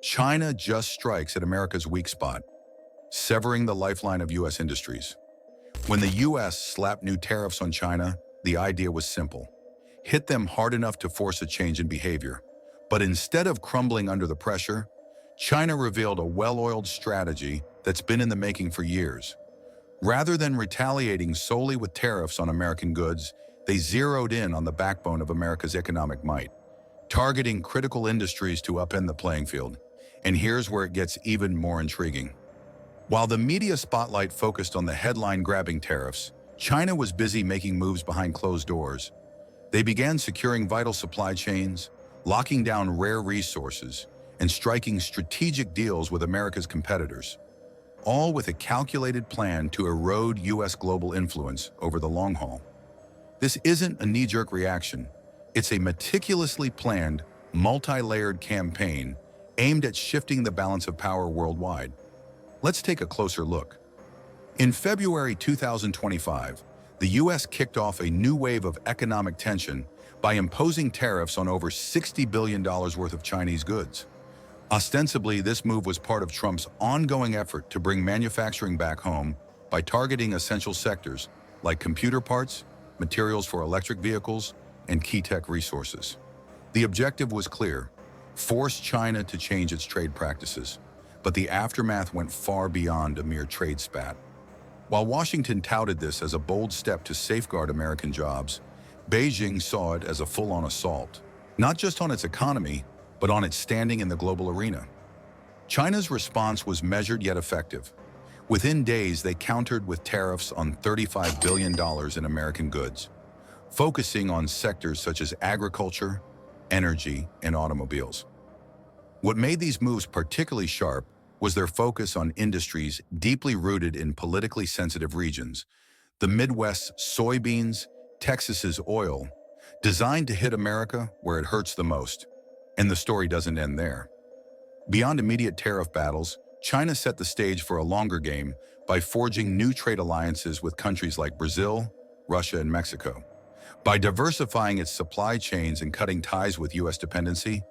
China just strikes at America's weak spot, severing the lifeline of U.S. industries. When the U.S. slapped new tariffs on China, the idea was simple. Hit them hard enough to force a change in behavior. But instead of crumbling under the pressure, China revealed a well-oiled strategy that's been in the making for years. Rather than retaliating solely with tariffs on American goods, they zeroed in on the backbone of America's economic might, targeting critical industries to upend the playing field. And here's where it gets even more intriguing. While the media spotlight focused on the headline-grabbing tariffs, China was busy making moves behind closed doors. They began securing vital supply chains, locking down rare resources, and striking strategic deals with America's competitors, all with a calculated plan to erode U.S. global influence over the long haul. This isn't a knee-jerk reaction. It's a meticulously planned, multi-layered campaign aimed at shifting the balance of power worldwide. Let's take a closer look. In February 2025, the U.S. kicked off a new wave of economic tension by imposing tariffs on over $60 billion worth of Chinese goods. Ostensibly, this move was part of Trump's ongoing effort to bring manufacturing back home by targeting essential sectors like computer parts, materials for electric vehicles, and key tech resources. The objective was clear: force China to change its trade practices. But the aftermath went far beyond a mere trade spat. While Washington touted this as a bold step to safeguard American jobs, Beijing saw it as a full-on assault, not just on its economy, but on its standing in the global arena. China's response was measured yet effective. Within days, they countered with tariffs on $35 billion in American goods, focusing on sectors such as agriculture, energy, and automobiles. What made these moves particularly sharp was their focus on industries deeply rooted in politically sensitive regions: the Midwest's soybeans, Texas's oil, designed to hit America where it hurts the most. And the story doesn't end there. Beyond immediate tariff battles, China set the stage for a longer game by forging new trade alliances with countries like Brazil, Russia, and Mexico. By diversifying its supply chains and cutting ties with U.S. dependency,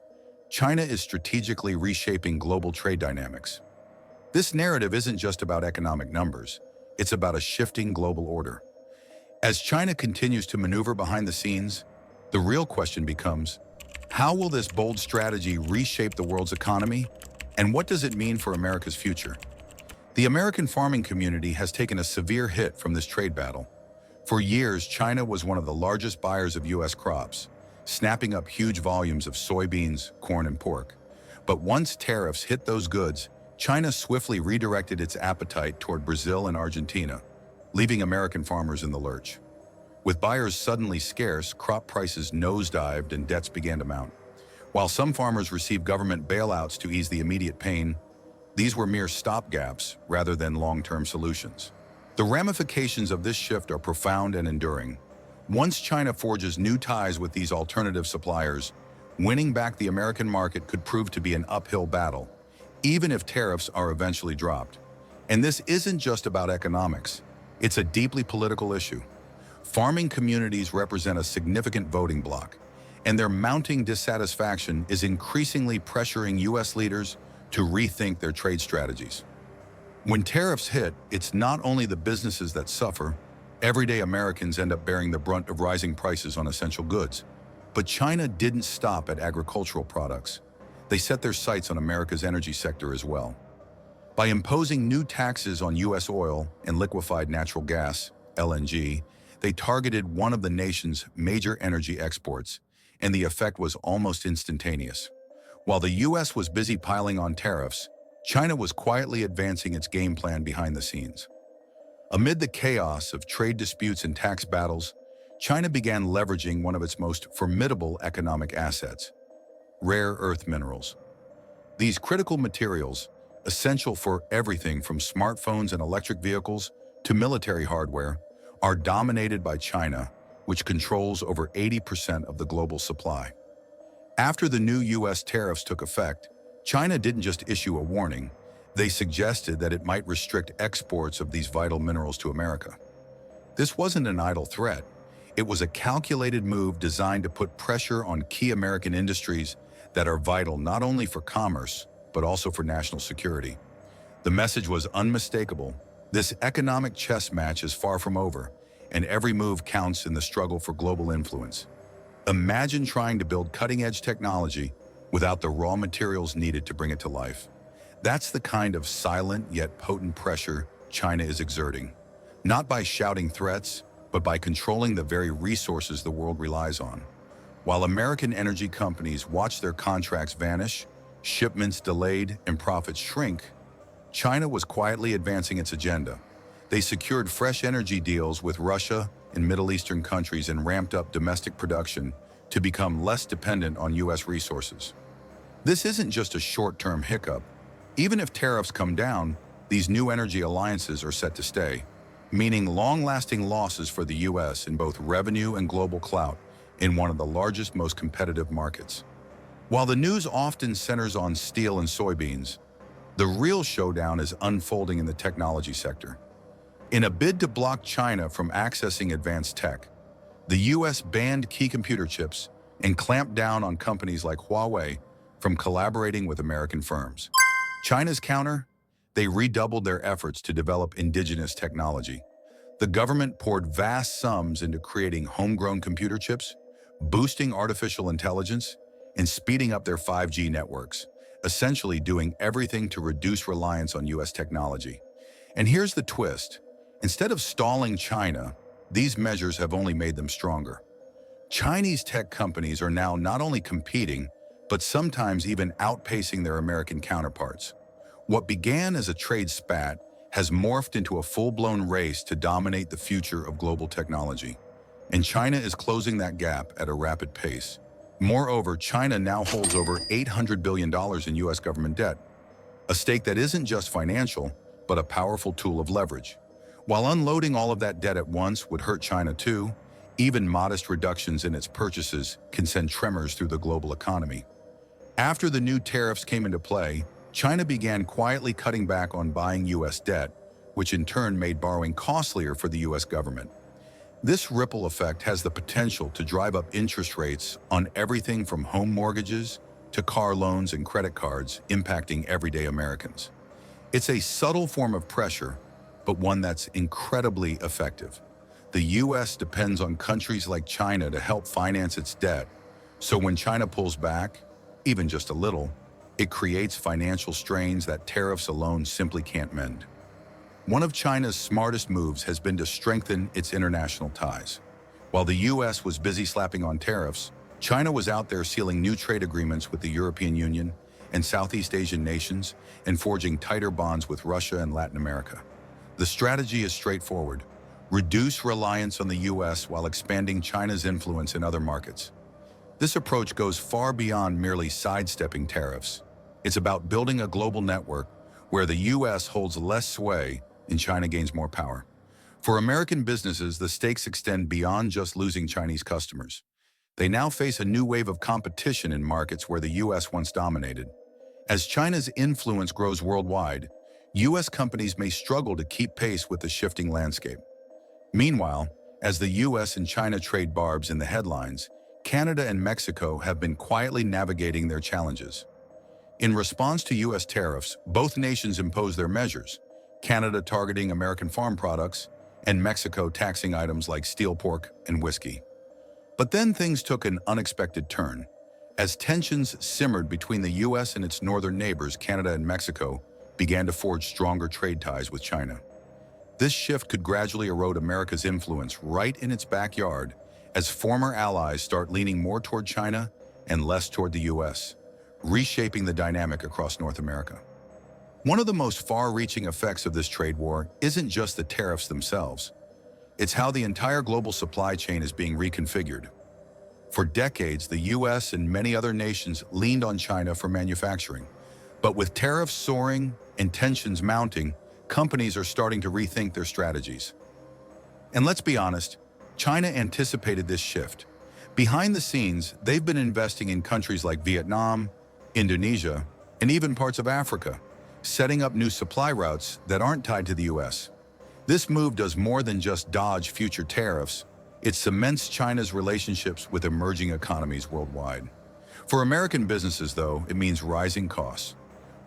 China is strategically reshaping global trade dynamics. This narrative isn't just about economic numbers, it's about a shifting global order. As China continues to maneuver behind the scenes, the real question becomes, how will this bold strategy reshape the world's economy, and what does it mean for America's future? The American farming community has taken a severe hit from this trade battle. For years, China was one of the largest buyers of U.S. crops, snapping up huge volumes of soybeans, corn, and pork. But once tariffs hit those goods, China swiftly redirected its appetite toward Brazil and Argentina, leaving American farmers in the lurch. With buyers suddenly scarce, crop prices nosedived and debts began to mount. While some farmers received government bailouts to ease the immediate pain, these were mere stopgaps rather than long-term solutions. The ramifications of this shift are profound and enduring. Once China forges new ties with these alternative suppliers, winning back the American market could prove to be an uphill battle, even if tariffs are eventually dropped. And this isn't just about economics. It's a deeply political issue. Farming communities represent a significant voting bloc, and their mounting dissatisfaction is increasingly pressuring U.S. leaders to rethink their trade strategies. When tariffs hit, it's not only the businesses that suffer. Everyday Americans end up bearing the brunt of rising prices on essential goods. But China didn't stop at agricultural products. They set their sights on America's energy sector as well. By imposing new taxes on U.S. oil and liquefied natural gas, LNG, they targeted one of the nation's major energy exports, and the effect was almost instantaneous. While the U.S. was busy piling on tariffs, China was quietly advancing its game plan behind the scenes. Amid the chaos of trade disputes and tax battles, China began leveraging one of its most formidable economic assets: rare earth minerals. These critical materials, essential for everything from smartphones and electric vehicles to military hardware, are dominated by China, which controls over 80% of the global supply. After the new U.S. tariffs took effect, China didn't just issue a warning. They suggested that it might restrict exports of these vital minerals to America. This wasn't an idle threat. It was a calculated move designed to put pressure on key American industries that are vital not only for commerce, but also for national security. The message was unmistakable. This economic chess match is far from over, and every move counts in the struggle for global influence. Imagine trying to build cutting-edge technology without the raw materials needed to bring it to life. That's the kind of silent yet potent pressure China is exerting, not by shouting threats, but by controlling the very resources the world relies on. While American energy companies watch their contracts vanish, shipments delayed, and profits shrink, China was quietly advancing its agenda. They secured fresh energy deals with Russia and Middle Eastern countries and ramped up domestic production to become less dependent on U.S. resources. This isn't just a short-term hiccup. Even if tariffs come down, these new energy alliances are set to stay, meaning long-lasting losses for the U.S. in both revenue and global clout in one of the largest, most competitive markets. While the news often centers on steel and soybeans, the real showdown is unfolding in the technology sector. In a bid to block China from accessing advanced tech, the U.S. banned key computer chips and clamped down on companies like Huawei from collaborating with American firms. China's counter? They redoubled their efforts to develop indigenous technology. The government poured vast sums into creating homegrown computer chips, boosting artificial intelligence, and speeding up their 5G networks, essentially doing everything to reduce reliance on U.S. technology. And here's the twist. Instead of stalling China, these measures have only made them stronger. Chinese tech companies are now not only competing, but sometimes even outpacing their American counterparts. What began as a trade spat has morphed into a full-blown race to dominate the future of global technology. And China is closing that gap at a rapid pace. Moreover, China now holds over $800 billion in U.S. government debt, a stake that isn't just financial, but a powerful tool of leverage. While unloading all of that debt at once would hurt China too, even modest reductions in its purchases can send tremors through the global economy. After the new tariffs came into play, China began quietly cutting back on buying U.S. debt, which in turn made borrowing costlier for the U.S. government. This ripple effect has the potential to drive up interest rates on everything from home mortgages to car loans and credit cards, impacting everyday Americans. It's a subtle form of pressure, but one that's incredibly effective. The U.S. depends on countries like China to help finance its debt, so when China pulls back, even just a little, it creates financial strains that tariffs alone simply can't mend. One of China's smartest moves has been to strengthen its international ties. While the U.S. was busy slapping on tariffs, China was out there sealing new trade agreements with the European Union and Southeast Asian nations and forging tighter bonds with Russia and Latin America. The strategy is straightforward: reduce reliance on the U.S. while expanding China's influence in other markets. This approach goes far beyond merely sidestepping tariffs. It's about building a global network where the U.S. holds less sway and China gains more power. For American businesses, the stakes extend beyond just losing Chinese customers. They now face a new wave of competition in markets where the U.S. once dominated. As China's influence grows worldwide, U.S. companies may struggle to keep pace with the shifting landscape. Meanwhile, as the U.S. and China trade barbs in the headlines, Canada and Mexico have been quietly navigating their challenges. In response to U.S. tariffs, both nations imposed their measures, Canada targeting American farm products and Mexico taxing items like steel pork and whiskey. But then things took an unexpected turn. As tensions simmered between the U.S. and its northern neighbors, Canada and Mexico began to forge stronger trade ties with China. This shift could gradually erode America's influence right in its backyard as former allies start leaning more toward China and less toward the U.S., reshaping the dynamic across North America. One of the most far-reaching effects of this trade war isn't just the tariffs themselves. It's how the entire global supply chain is being reconfigured. For decades, the U.S. and many other nations leaned on China for manufacturing. But with tariffs soaring and tensions mounting, companies are starting to rethink their strategies. And let's be honest, China anticipated this shift. Behind the scenes, they've been investing in countries like Vietnam, Indonesia, and even parts of Africa, setting up new supply routes that aren't tied to the U.S. This move does more than just dodge future tariffs. It cements China's relationships with emerging economies worldwide. For American businesses, though, it means rising costs.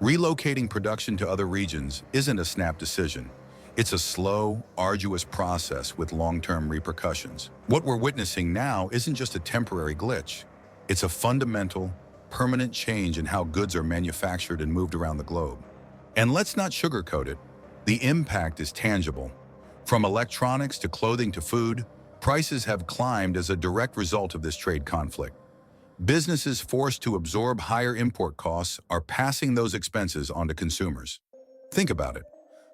Relocating production to other regions isn't a snap decision. It's a slow, arduous process with long-term repercussions. What we're witnessing now isn't just a temporary glitch. It's a fundamental, permanent change in how goods are manufactured and moved around the globe. And let's not sugarcoat it. The impact is tangible. From electronics to clothing to food, prices have climbed as a direct result of this trade conflict. Businesses forced to absorb higher import costs are passing those expenses on to consumers. Think about it.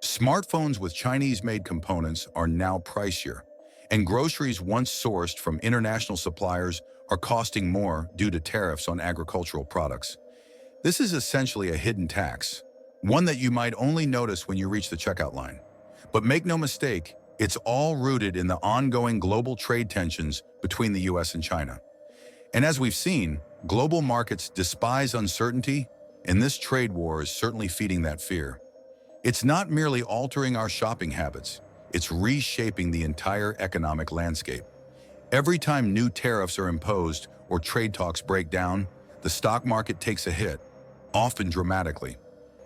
Smartphones with Chinese-made components are now pricier, and groceries once sourced from international suppliers are costing more due to tariffs on agricultural products. This is essentially a hidden tax, one that you might only notice when you reach the checkout line. But make no mistake, it's all rooted in the ongoing global trade tensions between the US and China. And as we've seen, global markets despise uncertainty, and this trade war is certainly feeding that fear. It's not merely altering our shopping habits, it's reshaping the entire economic landscape. Every time new tariffs are imposed or trade talks break down, the stock market takes a hit, often dramatically.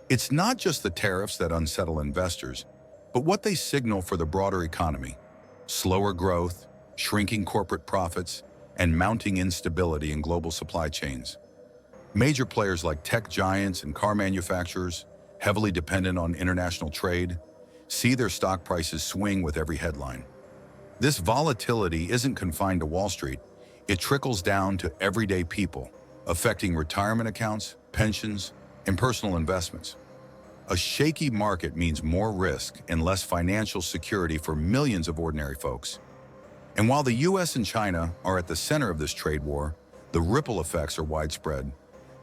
It's not just the tariffs that unsettle investors, but what they signal for the broader economy. Slower growth, shrinking corporate profits, and mounting instability in global supply chains. Major players like tech giants and car manufacturers, heavily dependent on international trade, see their stock prices swing with every headline. This volatility isn't confined to Wall Street. It trickles down to everyday people, affecting retirement accounts, pensions, and personal investments. A shaky market means more risk and less financial security for millions of ordinary folks. And while the US and China are at the center of this trade war, the ripple effects are widespread.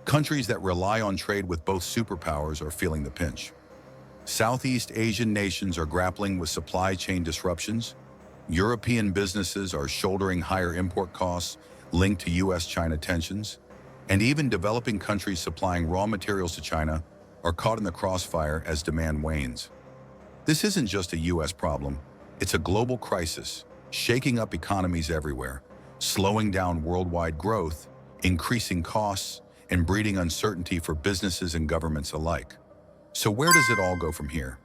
Countries that rely on trade with both superpowers are feeling the pinch. Southeast Asian nations are grappling with supply chain disruptions. European businesses are shouldering higher import costs linked to US-China tensions. And even developing countries supplying raw materials to China are caught in the crossfire as demand wanes. This isn't just a US problem, it's a global crisis, shaking up economies everywhere, slowing down worldwide growth, increasing costs, and breeding uncertainty for businesses and governments alike. So where does it all go from here?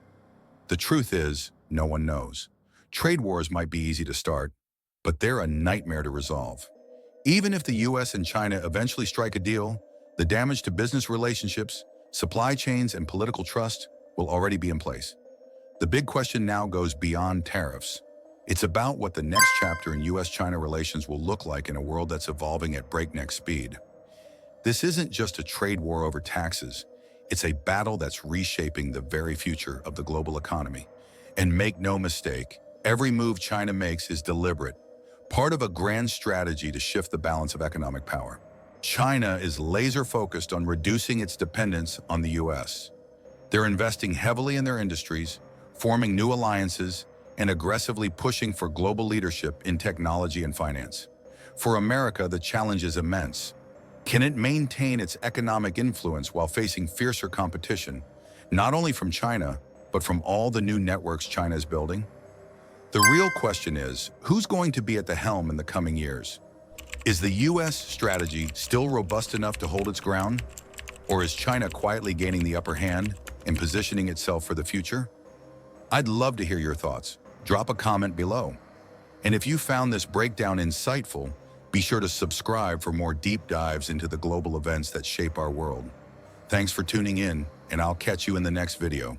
The truth is, no one knows. Trade wars might be easy to start, but they're a nightmare to resolve. Even if the US and China eventually strike a deal, the damage to business relationships, supply chains, and political trust will already be in place. The big question now goes beyond tariffs. It's about what the next chapter in US-China relations will look like in a world that's evolving at breakneck speed. This isn't just a trade war over taxes. It's a battle that's reshaping the very future of the global economy. And make no mistake, every move China makes is deliberate, part of a grand strategy to shift the balance of economic power. China is laser-focused on reducing its dependence on the US. They're investing heavily in their industries, forming new alliances, and aggressively pushing for global leadership in technology and finance. For America, the challenge is immense. Can it maintain its economic influence while facing fiercer competition, not only from China, but from all the new networks China is building? The real question is, who's going to be at the helm in the coming years? Is the US strategy still robust enough to hold its ground? Or is China quietly gaining the upper hand and positioning itself for the future? I'd love to hear your thoughts. Drop a comment below. And if you found this breakdown insightful, be sure to subscribe for more deep dives into the global events that shape our world. Thanks for tuning in, and I'll catch you in the next video.